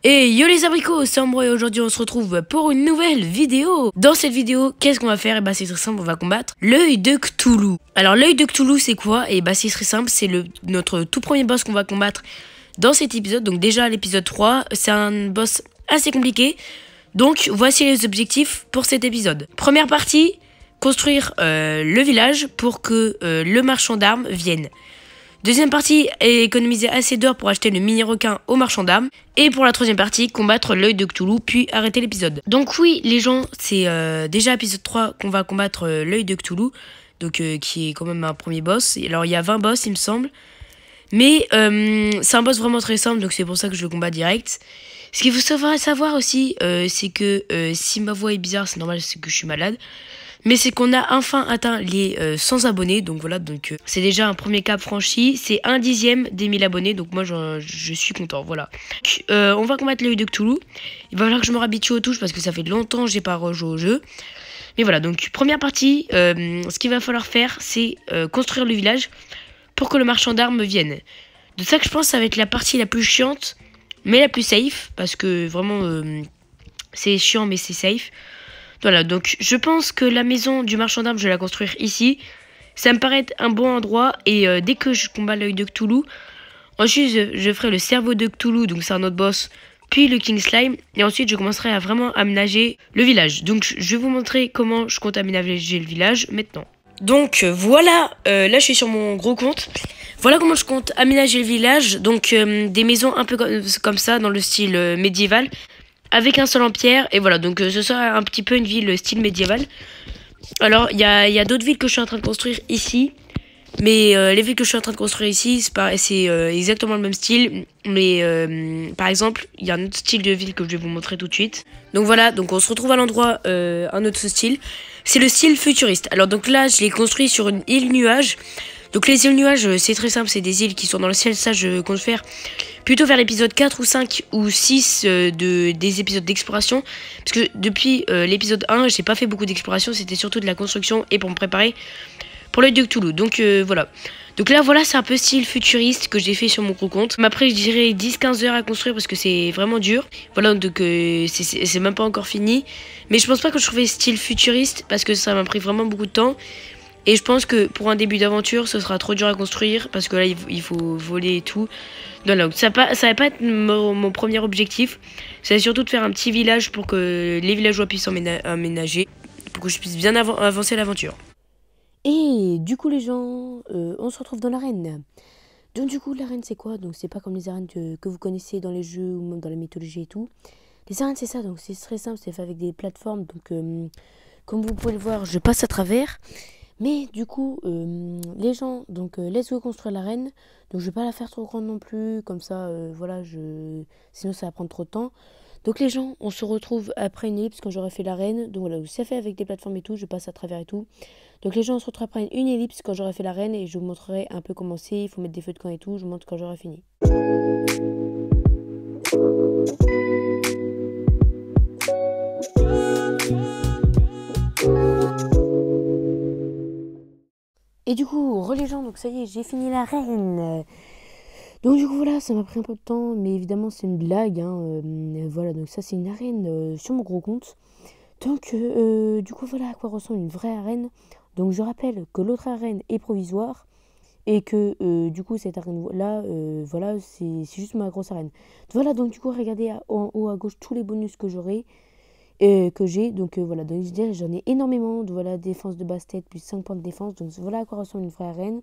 Et yo les abricots, c'est Ambro et aujourd'hui on se retrouve pour une nouvelle vidéo. Dans cette vidéo, qu'est-ce qu'on va faire? Et bah c'est très simple, on va combattre l'œil de Cthulhu. Alors l'œil de Cthulhu c'est quoi? Et bah c'est très simple, c'est notre tout premier boss qu'on va combattre dans cet épisode. Donc déjà l'épisode 3, c'est un boss assez compliqué. Donc voici les objectifs pour cet épisode. Première partie, construire le village pour que le marchand d'armes vienne. Deuxième partie, économiser assez d'or pour acheter le mini-requin au marchand d'armes. Et pour la troisième partie, combattre l'œil de Cthulhu, puis arrêter l'épisode. Donc oui, les gens, c'est déjà épisode 3 qu'on va combattre l'œil de Cthulhu. Donc qui est quand même un premier boss. Alors il y a 20 boss, il me semble. Mais c'est un boss vraiment très simple, donc c'est pour ça que je le combats direct. Ce qu'il faut savoir aussi, c'est que si ma voix est bizarre, c'est normal, c'est que je suis malade. Mais c'est qu'on a enfin atteint les 100 abonnés, donc voilà, donc c'est déjà un premier cap franchi. C'est 1/10 des 1000 abonnés, donc moi je suis content, voilà. On va combattre l'œil de Cthulhu. Il va falloir que je me réhabitue aux touches parce que ça fait longtemps que j'ai pas rejoué au jeu. Mais voilà, donc première partie, ce qu'il va falloir faire, c'est construire le village pour que le marchand d'armes vienne. De ça que je pense que ça va être la partie la plus chiante, mais la plus safe, parce que vraiment c'est chiant mais c'est safe. Voilà, donc je pense que la maison du marchand d'armes, je vais la construire ici. Ça me paraît être un bon endroit. Et dès que je combats l'œil de Cthulhu, ensuite je ferai le cerveau de Cthulhu, donc c'est un autre boss, puis le King Slime. Et ensuite je commencerai à vraiment aménager le village. Donc je vais vous montrer comment je compte aménager le village maintenant. Donc voilà, là je suis sur mon gros compte. Voilà comment je compte aménager le village. Donc des maisons un peu comme ça, dans le style médiéval, avec un sol en pierre. Et voilà, donc ce sera un petit peu une ville style médiéval. Alors il y a d'autres villes que je suis en train de construire ici. Mais les villes que je suis en train de construire ici, c'est exactement le même style. Mais par exemple, il y a un autre style de ville que je vais vous montrer tout de suite. Donc voilà, donc on se retrouve à l'endroit, un autre style. C'est le style futuriste. Alors donc là, je l'ai construit sur une île nuage. Donc les îles nuages, c'est très simple, c'est des îles qui sont dans le ciel. Ça, je compte faire plutôt vers l'épisode 4 ou 5 ou 6 des épisodes d'exploration. Parce que depuis l'épisode 1, j'ai pas fait beaucoup d'exploration. C'était surtout de la construction et pour me préparer pour l'œil de Cthulhu. Donc voilà. Donc là voilà, c'est un peu style futuriste que j'ai fait sur mon gros compte. Mais après je dirais 10-15 heures à construire parce que c'est vraiment dur. Voilà, donc c'est même pas encore fini. Mais je pense pas que je trouvais style futuriste parce que ça m'a pris vraiment beaucoup de temps. Et je pense que pour un début d'aventure, ce sera trop dur à construire parce que là il faut voler et tout. Donc ça va pas être mon premier objectif. C'est surtout de faire un petit village pour que les villageois puissent emménager. Pour que je puisse bien avancer l'aventure. Et du coup les gens, on se retrouve dans l'arène. Donc du coup l'arène c'est quoi? Donc c'est pas comme les arènes que vous connaissez dans les jeux ou même dans la mythologie et tout. Les arènes c'est ça, donc c'est très simple, c'est fait avec des plateformes. Donc comme vous pouvez le voir, je passe à travers. Mais du coup les gens, donc laisse go construire l'arène. Donc je vais pas la faire trop grande non plus, comme ça voilà, sinon ça va prendre trop de temps. Donc les gens, on se retrouve après une ellipse quand j'aurai fait l'arène. Donc voilà, c'est fait avec des plateformes et tout, je passe à travers et tout. Donc les gens, on se retrouve après une ellipse quand j'aurai fait l'arène et je vous montrerai un peu comment c'est. Il faut mettre des feux de camp et tout, je vous montre quand j'aurai fini. Et du coup, les gens, donc ça y est, j'ai fini l'arène. Donc du coup voilà, ça m'a pris un peu de temps, mais évidemment c'est une blague, hein. Voilà, donc ça c'est une arène sur mon gros compte. Donc du coup voilà à quoi ressemble une vraie arène. Donc je rappelle que l'autre arène est provisoire et que du coup cette arène là, voilà, c'est juste ma grosse arène. Voilà, donc du coup regardez en haut à gauche tous les bonus que j'aurai. Que j'ai, donc voilà, donc j'en ai énormément. Donc voilà, défense de basse tête plus 5 points de défense. Donc voilà à quoi ressemble une vraie arène.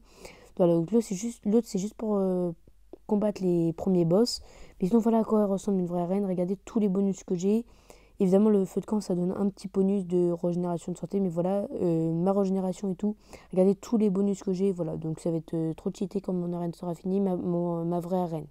Voilà, donc l'autre c'est juste pour combattre les premiers boss. Mais sinon voilà à quoi ressemble une vraie arène. Regardez tous les bonus que j'ai. Évidemment le feu de camp ça donne un petit bonus de régénération de santé. Mais voilà, ma régénération et tout. Regardez tous les bonus que j'ai. Voilà, donc ça va être trop cheaté quand mon arène sera finie. Ma vraie arène.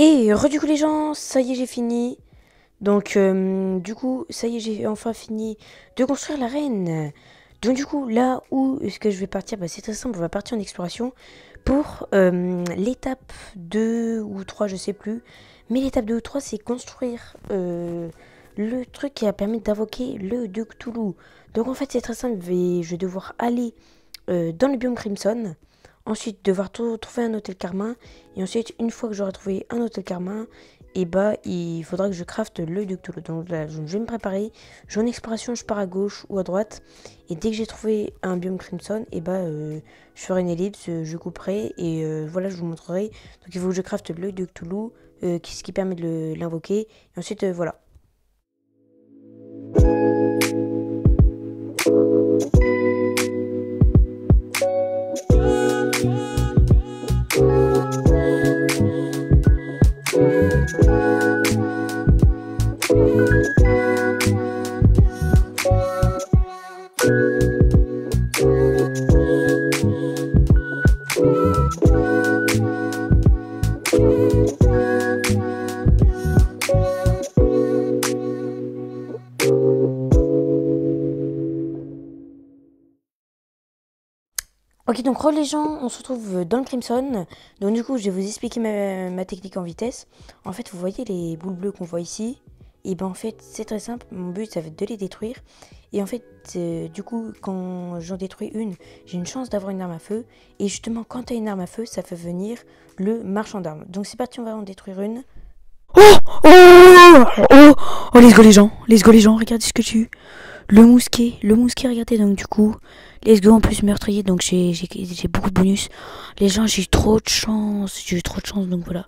Et du coup les gens, ça y est j'ai fini. Donc, du coup, ça y est, j'ai enfin fini de construire l'arène. Donc, du coup, là où est-ce que je vais partir, bah, c'est très simple, on va partir en exploration pour l'étape 2 ou 3, je sais plus. Mais l'étape 2 ou 3, c'est construire le truc qui va permettre d'invoquer le de Cthulhu. Donc, en fait, c'est très simple, je vais devoir aller dans le biome Crimson. Ensuite, devoir trouver un hôtel Carmin. Et ensuite, une fois que j'aurai trouvé un hôtel Carmin, et bah il faudra que je crafte l'œil de Cthulhu. Donc là, je vais me préparer. Je vais en exploration, je pars à gauche ou à droite. Et dès que j'ai trouvé un biome Crimson, et bah je ferai une ellipse, je couperai et voilà, je vous montrerai. Donc il faut que je crafte l'œil de Cthulhu, ce qui permet de l'invoquer. Et ensuite, voilà. Ok, donc les gens, on se retrouve dans le Crimson. Donc du coup, je vais vous expliquer ma technique en vitesse. En fait, vous voyez les boules bleues qu'on voit ici. Et ben en fait, c'est très simple. Mon but, ça va être de les détruire. Et en fait, du coup, quand j'en détruis une, j'ai une chance d'avoir une arme à feu. Et justement, quand tu as une arme à feu, ça fait venir le marchand d'armes. Donc c'est parti, on va en détruire une. Oh, oh, oh, oh, let's go les gens, regardez ce que j'ai eu. Le mousquet, regardez, donc du coup, let's go, en plus meurtrier, donc j'ai beaucoup de bonus. Les gens, j'ai eu trop de chance, donc voilà.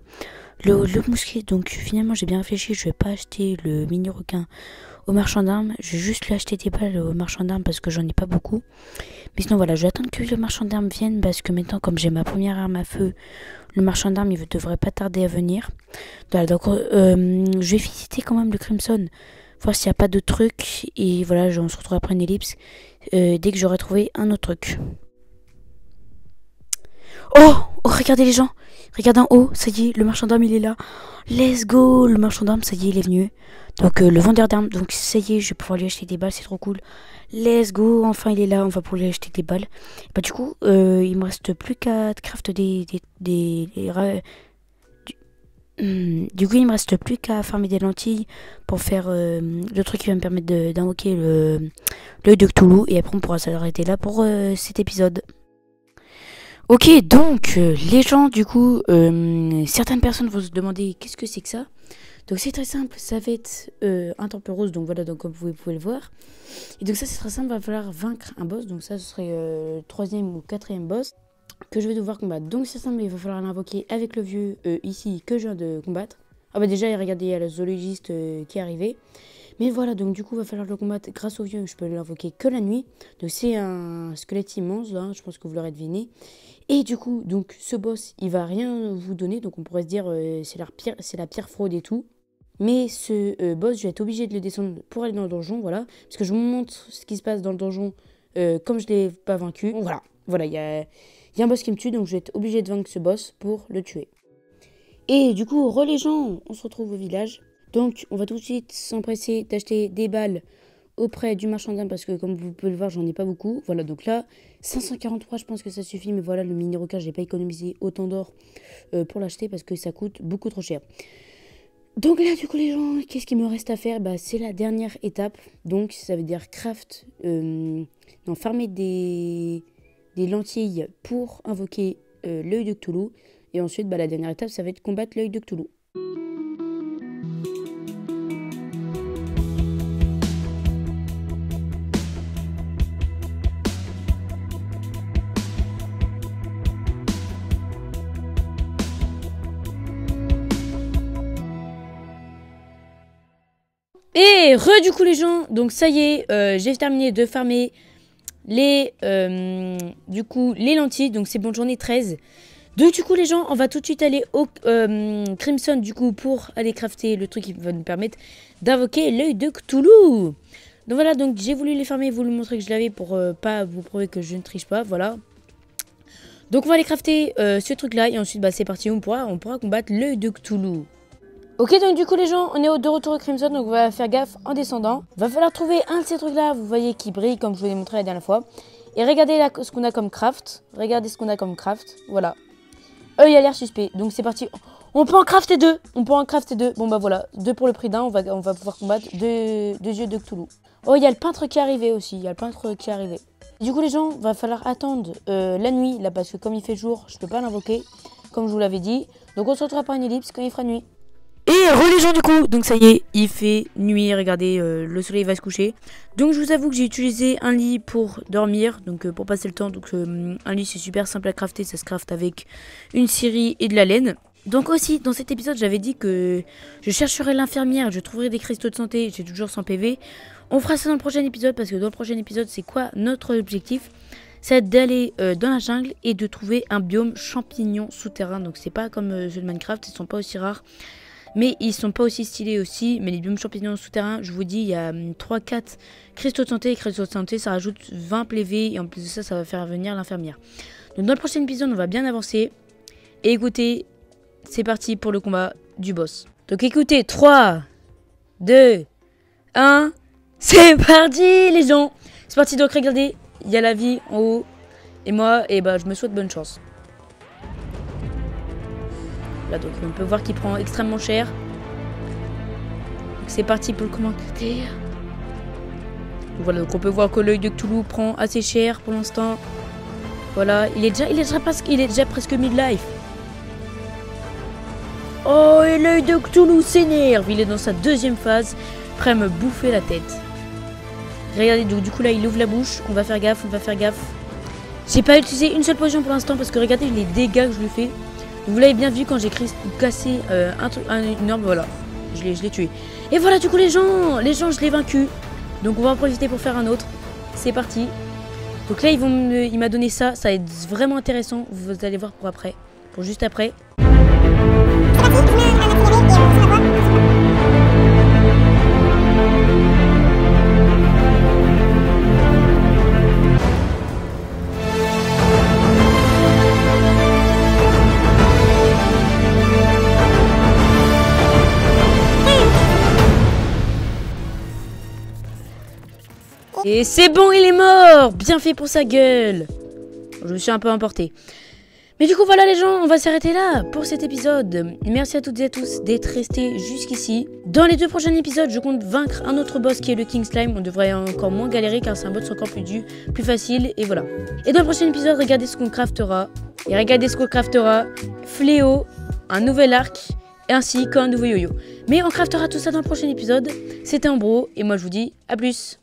Le mousquet, donc finalement j'ai bien réfléchi, je vais pas acheter le mini requin au marchand d'armes, je vais juste lui acheter des balles au marchand d'armes parce que j'en ai pas beaucoup. Mais sinon voilà, je vais attendre que le marchand d'armes vienne parce que maintenant comme j'ai ma première arme à feu, le marchand d'armes il devrait pas tarder à venir. Voilà, donc je vais visiter quand même le Crimson, voir s'il n'y a pas de trucs. Et voilà, on se retrouve après une ellipse dès que j'aurai trouvé un autre truc. Oh, oh, regardez les gens, regardez en haut, ça y est, le marchand d'armes il est là. Let's go, le marchand d'armes, ça y est, il est venu. Donc le vendeur d'armes, donc ça y est, je vais pouvoir lui acheter des balles, c'est trop cool. Let's go, enfin il est là, on va pouvoir lui acheter des balles. Bah du coup, il me reste plus qu'à craft du coup, il me reste plus qu'à farmer des lentilles pour faire le truc qui va me permettre d'invoquer l'œil de Cthulhu. Et après, on pourra s'arrêter là pour cet épisode. Ok, donc les gens, du coup, certaines personnes vont se demander qu'est-ce que c'est que ça. Donc c'est très simple, ça va être un temple rose, donc voilà, donc comme vous pouvez le voir. Et donc ça c'est très simple, il va falloir vaincre un boss, donc ça ce serait le 3e ou 4e boss que je vais devoir combattre. Donc c'est simple, il va falloir l'invoquer avec le vieux ici que je viens de combattre. Ah bah déjà, regardez, il y a le zoologiste qui est arrivé. Mais voilà, donc du coup, il va falloir le combattre grâce au vieux. Je peux l'invoquer que la nuit. Donc c'est un squelette immense, là, je pense que vous l'aurez deviné. Et du coup, donc ce boss, il va rien vous donner. Donc on pourrait se dire, c'est la pire fraude et tout. Mais ce boss, je vais être obligé de le descendre pour aller dans le donjon, voilà. Parce que je vous montre ce qui se passe dans le donjon comme je ne l'ai pas vaincu. Donc, voilà, il y a un boss qui me tue, donc je vais être obligé de vaincre ce boss pour le tuer. Et du coup, les gens, on se retrouve au village. Donc, on va tout de suite s'empresser d'acheter des balles auprès du marchand d'armes parce que, comme vous pouvez le voir, j'en ai pas beaucoup. Voilà, donc là, 543, je pense que ça suffit. Mais voilà, le mini requin, j'ai pas économisé autant d'or pour l'acheter parce que ça coûte beaucoup trop cher. Donc là, du coup, les gens, qu'est-ce qu'il me reste à faire? Bah, c'est la dernière étape. Donc, ça veut dire craft, farmer des lentilles pour invoquer l'œil de Cthulhu. Et ensuite, bah, la dernière étape, ça va être combattre l'œil de Cthulhu. Et du coup les gens, donc ça y est, j'ai terminé de farmer les lentilles, donc c'est bonne journée 13. Donc du coup les gens, on va tout de suite aller au Crimson du coup pour aller crafter le truc qui va nous permettre d'invoquer l'œil de Cthulhu. Donc voilà, donc j'ai voulu les farmer, vous le montrer que je l'avais pour pas vous prouver que je ne triche pas, voilà. Donc on va aller crafter ce truc là et ensuite bah c'est parti, on pourra combattre l'œil de Cthulhu. Ok, donc du coup les gens, on est de retour au Crimson, donc on va faire gaffe en descendant. Va falloir trouver un de ces trucs là, vous voyez, qui brille comme je vous l'ai montré la dernière fois. Et regardez là ce qu'on a comme craft. Regardez ce qu'on a comme craft, voilà. Il a l'air suspect, donc c'est parti. On peut en crafter deux. Bon bah voilà, 2 pour le prix d'un, on va pouvoir combattre deux yeux de Cthulhu. Oh, il y a le peintre qui est arrivé aussi, Du coup les gens, va falloir attendre la nuit là, parce que comme il fait jour, je peux pas l'invoquer, comme je vous l'avais dit. Donc on se retrouvera par une ellipse quand il fera nuit. Et religion du coup, donc ça y est, il fait nuit, regardez, le soleil va se coucher. Donc je vous avoue que j'ai utilisé un lit pour dormir, donc pour passer le temps. Donc un lit c'est super simple à crafter, ça se crafte avec une scierie et de la laine. Donc aussi, dans cet épisode, j'avais dit que je chercherai l'infirmière, je trouverai des cristaux de santé, j'ai toujours 100 PV. On fera ça dans le prochain épisode, parce que dans le prochain épisode, c'est quoi notre objectif? C'est d'aller dans la jungle et de trouver un biome champignon souterrain. Donc c'est pas comme ceux de Minecraft, ils sont pas aussi rares. Mais ils sont pas aussi stylés aussi. Mais les biomes champignons souterrains, je vous dis, il y a 3-4 cristaux de santé. Les cristaux de santé, ça rajoute 20 PV. Et en plus de ça, ça va faire venir l'infirmière. Donc dans le prochain épisode, on va bien avancer. Et écoutez, c'est parti pour le combat du boss. Donc écoutez, 3, 2, 1. C'est parti les gens. C'est parti, donc regardez, il y a la vie en haut. Et moi, je me souhaite bonne chance. Là, donc on peut voir qu'il prend extrêmement cher. C'est parti pour le commentaire. Voilà, donc on peut voir que l'œil de Cthulhu prend assez cher pour l'instant. Voilà, il est déjà presque midlife. Oh, et l'œil de Cthulhu s'énerve. Il est dans sa deuxième phase, prêt à me bouffer la tête. Regardez, donc du coup là il ouvre la bouche. On va faire gaffe. J'ai pas utilisé une seule potion pour l'instant parce que regardez les dégâts que je lui fais. Vous l'avez bien vu quand j'ai cassé une arme, voilà, je l'ai tué. Et voilà, du coup les gens je l'ai vaincu. Donc on va en profiter pour faire un autre. C'est parti. Donc là il m'a donné ça, ça va être vraiment intéressant. Vous allez voir pour après, pour juste après. Et c'est bon, il est mort. Bien fait pour sa gueule. Je me suis un peu emporté. Mais du coup, voilà les gens, on va s'arrêter là pour cet épisode. Merci à toutes et à tous d'être restés jusqu'ici. Dans les 2 prochains épisodes, je compte vaincre un autre boss qui est le King Slime. On devrait encore moins galérer car c'est un boss encore plus facile. Et voilà. Et dans le prochain épisode, regardez ce qu'on craftera. Et regardez ce qu'on craftera. Fléau, un nouvel arc, ainsi qu'un nouveau yo-yo. Mais on craftera tout ça dans le prochain épisode. C'était Ambro et moi je vous dis à plus.